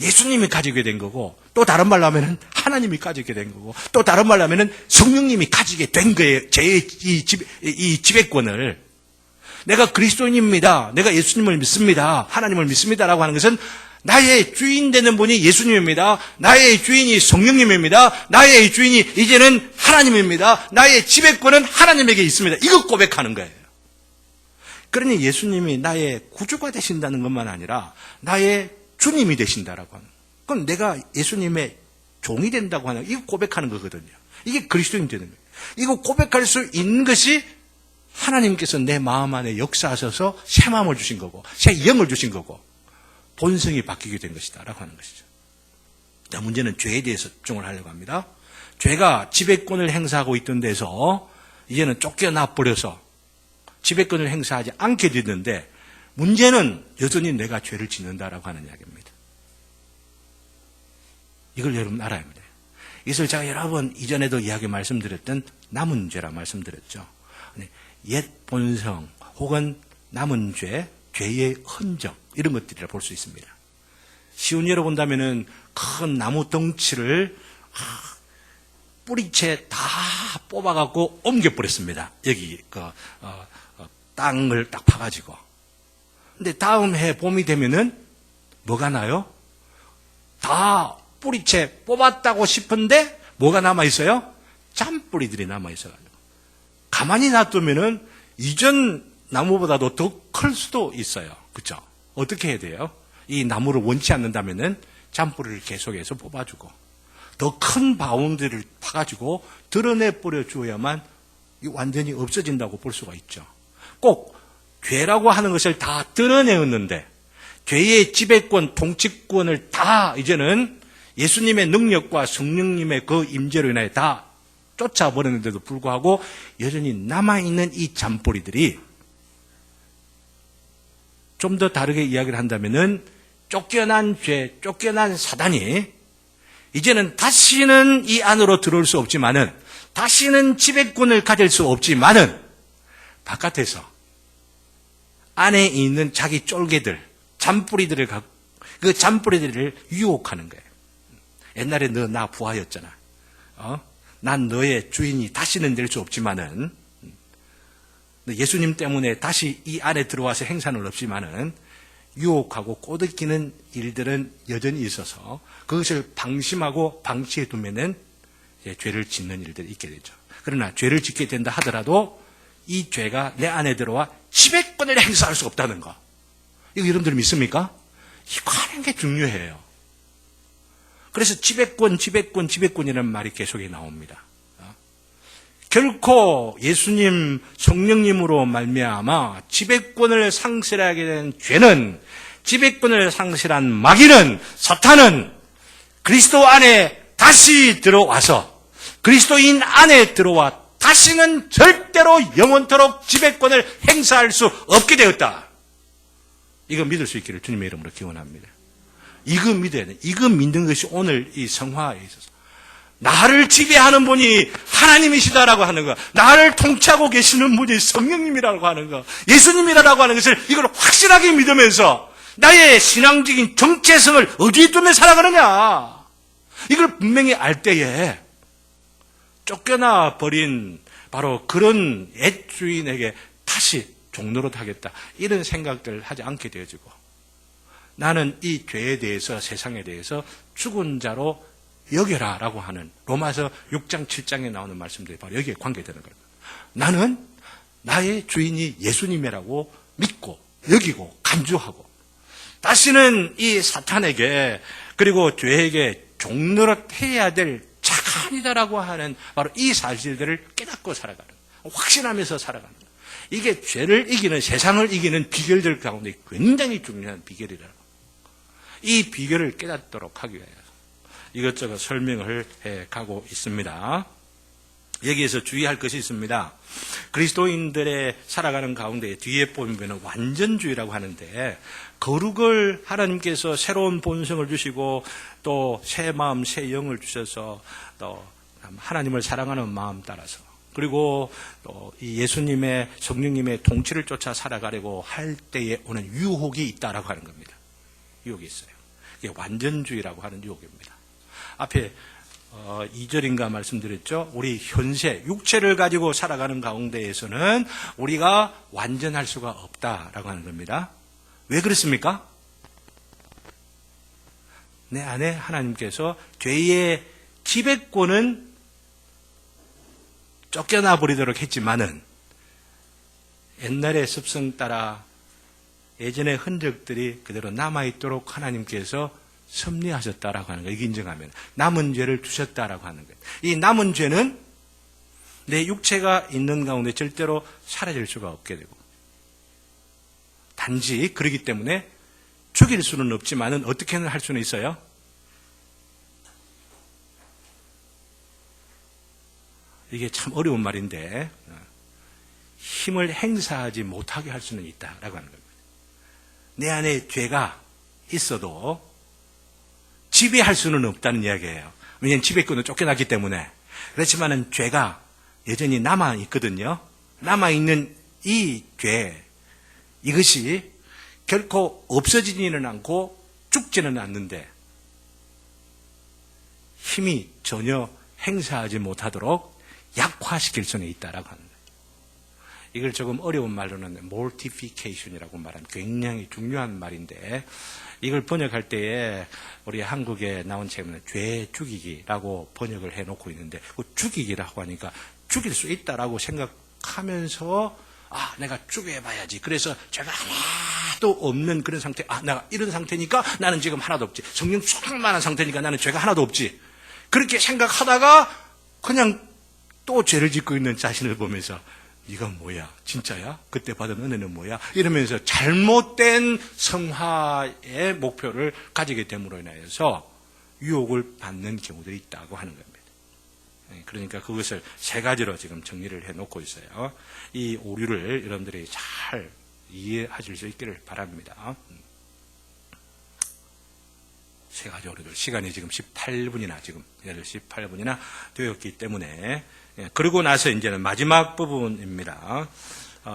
예수님이 가지게 된 거고 또 다른 말로 하면은 하나님이 가지게 된 거고 또 다른 말로 하면은 성령님이 가지게 된 거예요. 제 이 지배권을. 내가 그리스도인입니다. 내가 예수님을 믿습니다. 하나님을 믿습니다라고 하는 것은 나의 주인 되는 분이 예수님입니다. 나의 주인이 성령님입니다. 나의 주인이 이제는 하나님입니다. 나의 지배권은 하나님에게 있습니다. 이거 고백하는 거예요. 그러니 예수님이 나의 구주가 되신다는 것만 아니라 나의 주님이 되신다라고 하는. 그건 내가 예수님의 종이 된다고 하는 이거 고백하는 거거든요. 이게 그리스도인 되는 거예요. 이거 고백할 수 있는 것이 하나님께서 내 마음 안에 역사하셔서 새 마음을 주신 거고 새 영을 주신 거고 본성이 바뀌게 된 것이다라고 하는 것이죠. 자, 문제는 죄에 대해서 집중을 하려고 합니다. 죄가 지배권을 행사하고 있던 데서 이제는 쫓겨나 버려서 지배권을 행사하지 않게 됐는데 문제는 여전히 내가 죄를 짓는다라고 하는 이야기입니다. 이걸 여러분 알아야 합니다. 이것을 제가 여러 번 이전에도 이야기 말씀드렸던 남은 죄라 말씀드렸죠. 옛 본성 혹은 남은 죄, 죄의 흔적 이런 것들이라 볼 수 있습니다. 쉬운 예로 본다면은 큰 나무 덩치를 뿌리채 다 뽑아갖고 옮겨버렸습니다. 여기 땅을 딱 파가지고. 근데 다음 해 봄이 되면은 뭐가 나요? 다 뿌리채 뽑았다고 싶은데 뭐가 남아있어요? 잔뿌리들이 남아있어가지고. 가만히 놔두면은 이전 나무보다도 더 클 수도 있어요. 그렇죠? 어떻게 해야 돼요? 이 나무를 원치 않는다면은 잔뿌리를 계속해서 뽑아주고 더 큰 바운드를 파가지고 드러내 버려 주어야만 완전히 없어진다고 볼 수가 있죠. 꼭 죄라고 하는 것을 다 드러내었는데 죄의 지배권, 통치권을 다 이제는 예수님의 능력과 성령님의 그 임재로 인하여 다 쫓아버렸는데도 불구하고 여전히 남아있는 이 잔뿌리들이 좀 더 다르게 이야기를 한다면은 쫓겨난 죄, 쫓겨난 사단이 이제는 다시는 이 안으로 들어올 수 없지만은 다시는 지배권을 가질 수 없지만은 바깥에서 안에 있는 자기 쫄개들, 잔뿌리들을 그 잔뿌리들을 유혹하는 거예요. 옛날에 너 나 부하였잖아. 난 너의 주인이 다시는 될 수 없지만은 예수님 때문에 다시 이 안에 들어와서 행사는 없지만은 유혹하고 꼬드기는 일들은 여전히 있어서 그것을 방심하고 방치해 두면은 죄를 짓는 일들이 있게 되죠. 그러나 죄를 짓게 된다 하더라도 이 죄가 내 안에 들어와 지배권을 행사할 수 없다는 거. 이거 여러분들 믿습니까? 이거 하는 게 중요해요. 그래서 지배권이라는 말이 계속에 나옵니다. 결코 예수님 성령님으로 말미암아 지배권을 상실하게 된 죄는 지배권을 상실한 마귀는 사탄은 그리스도 안에 다시 들어와서 그리스도인 안에 들어와 다시는 절대로 영원토록 지배권을 행사할 수 없게 되었다. 이거 믿을 수 있기를 주님의 이름으로 기원합니다. 이거 믿어야 돼. 이거 믿는 것이 오늘 이 성화에 있어서 나를 지배하는 분이 하나님이시다라고 하는 거, 나를 통치하고 계시는 분이 성령님이라고 하는 거, 예수님이라고 하는 것을 이걸 확실하게 믿으면서 나의 신앙적인 정체성을 어디에 두며 살아가느냐, 이걸 분명히 알 때에 쫓겨나 버린 바로 그런 옛 주인에게 다시 종노릇 하겠다, 이런 생각들을 하지 않게 되어지고, 나는 이 죄에 대해서, 세상에 대해서 죽은 자로 여겨라 라고 하는 로마서 6장 7장에 나오는 말씀들이 바로 여기에 관계되는 거예요. 나는 나의 주인이 예수님이라고 믿고 여기고 간주하고, 다시는 이 사탄에게 그리고 죄에게 종노릇해야 될 자가 아니다라고 하는 바로 이 사실들을 깨닫고 살아가는, 확신하면서 살아가는, 이게 죄를 이기는, 세상을 이기는 비결들 가운데 굉장히 중요한 비결이라고. 이 비결을 깨닫도록 하기 위해서 이것저것 설명을 해가고 있습니다. 여기에서 주의할 것이 있습니다. 그리스도인들의 살아가는 가운데 뒤에 보면 완전주의라고 하는데, 거룩을 하나님께서 새로운 본성을 주시고 또 새 마음, 새 영을 주셔서 또 하나님을 사랑하는 마음 따라서, 그리고 또 이 예수님의, 성령님의 통치를 쫓아 살아가려고 할 때에 오는 유혹이 있다라고 하는 겁니다. 유혹이 있어요. 이게 완전주의라고 하는 유혹입니다. 앞에 2절인가 말씀드렸죠. 우리 현세, 육체를 가지고 살아가는 가운데에서는 우리가 완전할 수가 없다라고 하는 겁니다. 왜 그렇습니까? 내 안에 하나님께서 죄의 지배권은 쫓겨나 버리도록 했지만은 옛날의 습성 따라 예전의 흔적들이 그대로 남아있도록 하나님께서 섭리하셨다라고 하는 거예요. 이게 인정하면 남은 죄를 주셨다라고 하는 거예요. 이 남은 죄는 내 육체가 있는 가운데 절대로 사라질 수가 없게 되고, 단지 그렇기 때문에 죽일 수는 없지만은 어떻게는 할 수는 있어요. 이게 참 어려운 말인데 힘을 행사하지 못하게 할 수는 있다라고 하는 겁니다. 내 안에 죄가 있어도 지배할 수는 없다는 이야기예요. 왜냐하면 지배권은 쫓겨났기 때문에. 그렇지만은 죄가 여전히 남아있거든요. 남아있는 이 죄, 이것이 결코 없어지지는 않고 죽지는 않는데 힘이 전혀 행사하지 못하도록 약화시킬 수는 있다라고 하는 거예요. 이걸 조금 어려운 말로는 mortification이라고 말하는 굉장히 중요한 말인데, 이걸 번역할 때에 우리 한국에 나온 책은 죄 죽이기라고 번역을 해놓고 있는데, 그 죽이기라고 하니까 죽일 수 있다라고 생각하면서 내가 죽여봐야지. 그래서 죄가 하나도 없는 그런 상태, 내가 이런 상태니까 나는 지금 하나도 없지. 성령 충만한 상태니까 나는 죄가 하나도 없지. 그렇게 생각하다가 그냥 또 죄를 짓고 있는 자신을 보면서 이건 뭐야? 진짜야? 그때 받은 은혜는 뭐야? 이러면서 잘못된 성화의 목표를 가지게 됨으로 인해서 유혹을 받는 경우들이 있다고 하는 겁니다. 그러니까 그것을 세 가지로 지금 정리를 해놓고 있어요. 이 오류를 여러분들이 잘 이해하실 수 있기를 바랍니다. 세 가지 오류들. 시간이 지금 18분이나 지금 8시 18분이나 되었기 때문에, 그러고 나서 이제는 마지막 부분입니다.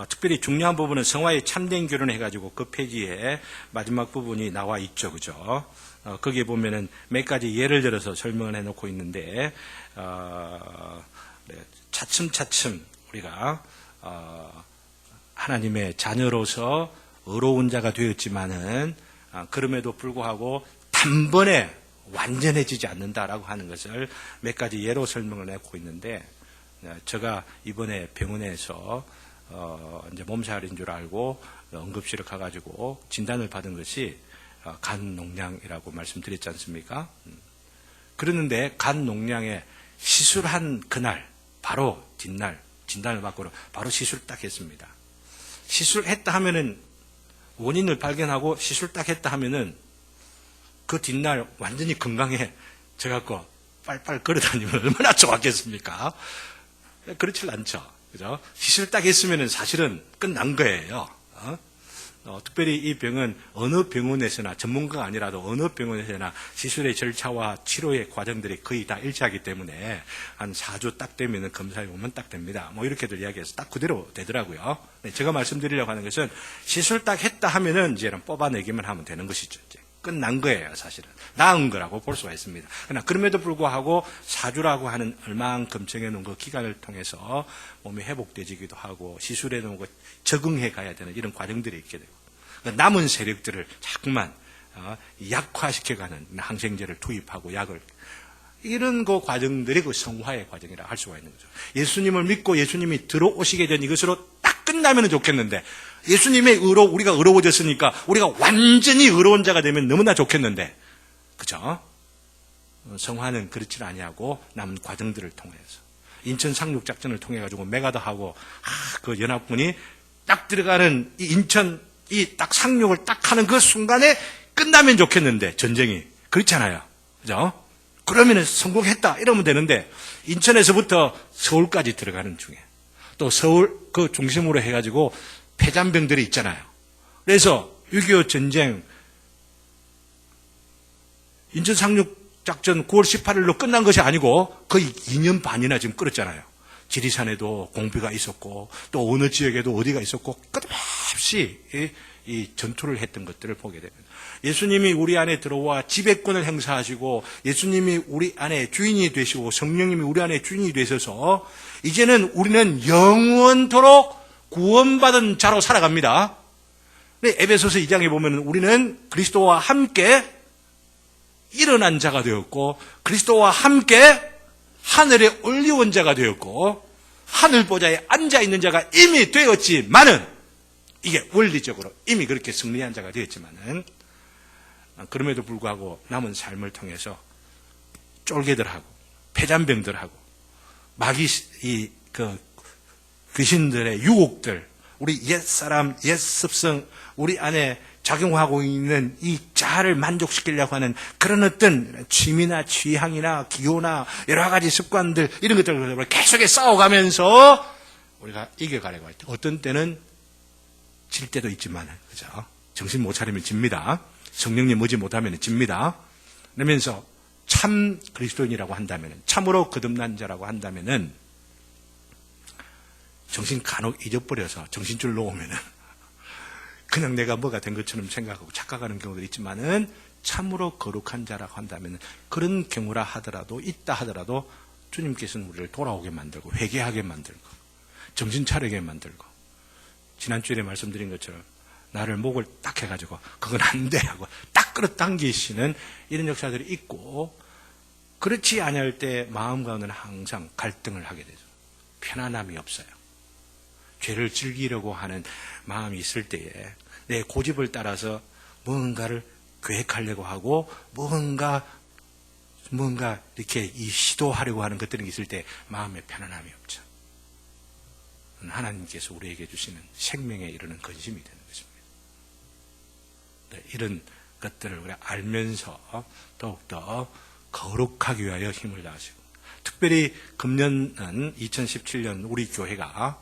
특별히 중요한 부분은 성화의 참된 결혼을 해가지고 그 페이지에 마지막 부분이 나와 있죠. 그죠? 거기에 보면은 몇 가지 예를 들어서 설명을 해놓고 있는데, 차츰차츰 우리가, 하나님의 자녀로서 의로운 자가 되었지만은, 그럼에도 불구하고 단번에 완전해지지 않는다라고 하는 것을 몇 가지 예로 설명을 해놓고 있는데, 제가 이번에 병원에서 이제 몸살인 줄 알고 응급실에 가가지고 진단을 받은 것이 간 농량이라고 말씀드렸지 않습니까? 그러는데 간 농량에 시술한 그날 바로 뒷날 진단을 받고 바로 시술 딱 했습니다. 시술했다 하면은 원인을 발견하고 시술 딱 했다 하면은 그 뒷날 완전히 건강해. 제가 빨빨 걸어다니면 얼마나 좋았겠습니까? 그렇지 않죠. 그죠? 시술 딱 했으면 사실은 끝난 거예요. 특별히 이 병은 어느 병원에서나 전문가가 아니라도 어느 병원에서나 시술의 절차와 치료의 과정들이 거의 다 일치하기 때문에 한 4주 딱 되면 검사해 보면 딱 됩니다. 뭐 이렇게들 이야기해서 딱 그대로 되더라고요. 네, 제가 말씀드리려고 하는 것은 시술 딱 했다 하면은 이제는 뽑아내기만 하면 되는 것이죠. 이제 끝난 거예요, 사실은. 나은 거라고 볼 수가 있습니다. 그러나 그럼에도 불구하고 4주라고 하는 얼만큼 정해놓은 그 기간을 통해서 몸이 회복되지기도 하고 시술에 놓은 거 적응해 가야 되는 이런 과정들이 있게 되고 남은 세력들을 자꾸만 약화시켜가는 항생제를 투입하고 약을 이런 그 과정들이 그 성화의 과정이라 할 수가 있는 거죠. 예수님을 믿고 예수님이 들어오시게 된 이것으로 딱 끝나면 좋겠는데 예수님의 의로 우리가 의로워졌으니까 우리가 완전히 의로운 자가 되면 너무나 좋겠는데 그죠? 성화는 그렇지 아니하고 남은 과정들을 통해서 인천 상륙작전을 통해 가지고 메가더하고 그 연합군이 딱 들어가는 이 인천 이 딱 상륙을 딱 하는 그 순간에 끝나면 좋겠는데 전쟁이 그렇잖아요. 그죠? 그러면 성공했다 이러면 되는데 인천에서부터 서울까지 들어가는 중에 또 서울 그 중심으로 해가지고 폐잔병들이 있잖아요. 그래서 6.25 전쟁 인천 상륙작전 9월 18일로 끝난 것이 아니고 거의 2년 반이나 지금 끌었잖아요. 지리산에도 공비가 있었고 또 어느 지역에도 어디가 있었고 끝없이 이 전투를 했던 것들을 보게 됩니다. 예수님이 우리 안에 들어와 지배권을 행사하시고 예수님이 우리 안에 주인이 되시고 성령님이 우리 안에 주인이 되셔서 이제는 우리는 영원토록 구원받은 자로 살아갑니다. 에베소서 2장에 보면 우리는 그리스도와 함께 일어난 자가 되었고 그리스도와 함께 하늘에 올리온 자가 되었고 하늘 보좌에 앉아있는 자가 이미 되었지만은 이게 원리적으로 이미 그렇게 승리한 자가 되었지만은 그럼에도 불구하고 남은 삶을 통해서 쫄개들하고 폐잔병들하고 마귀 귀신들의 유혹들 우리 옛사람 옛습성 우리 안에 작용하고 있는 이 자아를 만족시키려고 하는 그런 어떤 취미나 취향이나 기호나 여러 가지 습관들 이런 것들을 계속해 싸워가면서 우리가 이겨가려고 할 때 어떤 때는 질 때도 있지만 그죠? 정신 못 차리면 집니다. 성령님 오지 못하면 집니다. 그러면서 참 그리스도인이라고 한다면 참으로 거듭난 자라고 한다면은 정신 간혹 잊어버려서 정신줄 놓으면은 그냥 내가 뭐가 된 것처럼 생각하고 착각하는 경우도 있지만은 참으로 거룩한 자라고 한다면 그런 경우라 하더라도 있다 하더라도 주님께서는 우리를 돌아오게 만들고 회개하게 만들고 정신 차리게 만들고 지난주에 말씀드린 것처럼 나를 목을 딱 해가지고 그건 안 돼 하고 딱 끌어당기시는 이런 역사들이 있고 그렇지 아니할 때 마음 가운데는 항상 갈등을 하게 되죠. 편안함이 없어요. 죄를 즐기려고 하는 마음이 있을 때에 내 고집을 따라서 무언가를 계획하려고 하고 무언가 이렇게 시도하려고 하는 것들이 있을 때 마음에 편안함이 없죠. 하나님께서 우리에게 주시는 생명에 이르는 근심이 되는 것입니다. 네, 이런 것들을 우리가 알면서 더욱더 거룩하기 위하여 힘을 다하시고 특별히 금년은 2017년 우리 교회가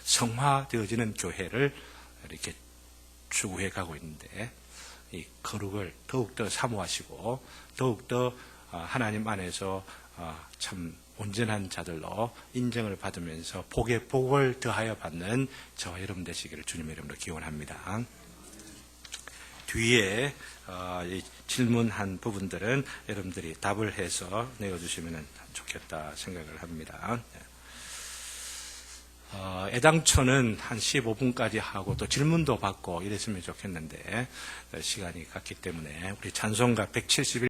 성화되어지는 교회를 이렇게 추구해 가고 있는데 이 거룩을 더욱더 사모하시고 더욱더 하나님 안에서 참 온전한 자들로 인정을 받으면서 복에 복을 더하여 받는 저와 여러분 되시기를 주님의 이름으로 기원합니다. 뒤에 질문한 부분들은 여러분들이 답을 해서 내어주시면 좋겠다 생각을 합니다. 애당초는 한 15분까지 하고 또 질문도 받고 이랬으면 좋겠는데 시간이 갔기 때문에 우리 찬송가 171